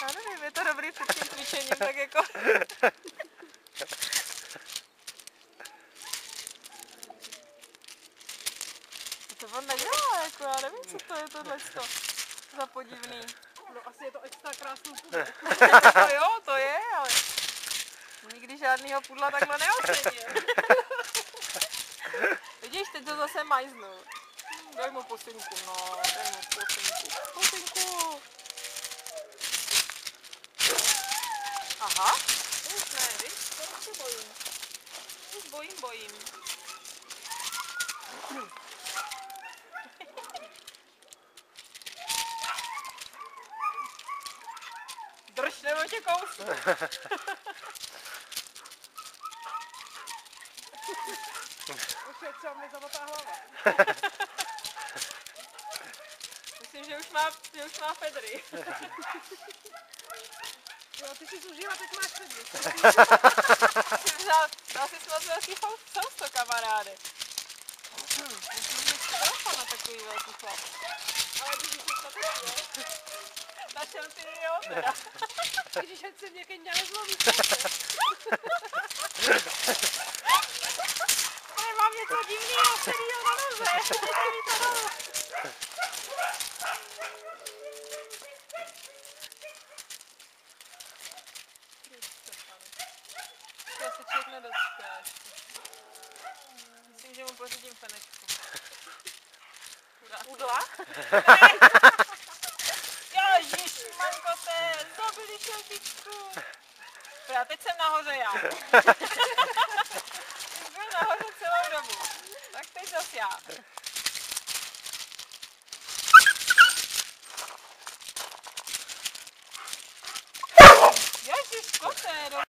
Já nevím, je to dobrý před tím cvičením, tak jako... To on nedělá, jako já nevím, co to je tohleto za podivný. No asi je to extra krásný pudl. No jo, to je, ale nikdy žádnýho pudla takhle neocenil. Vidíš, teď to zase majznul. Dej mu posinku, no, dej mu posinku. Posinku! Aha, už ne, víš, to se bojím. Už bojím. Drž, nebo tě kousnu. Už je třeba mi zaмотá hlava. Myslím, že už má Fedry. Jo, ty jsi zužila, teď máš Fedry. Dal jsi moc velký sousto, kamaráde. Musím mít trocha na takový velký chlap. Ale když jsi to teď, jo? Našel ty jo, teda. Když se mě keď nezloví. Ale mám něco divného, kterýho na noze. Já se člověk nedočká. Myslím, že mu pořídím fenečku. Udla? Ježišmankote, zabili šelpičku. A teď jsem nahoře já. Jsi byl nahoře celou dobu. Tak teď zas já. Ježiš, kote,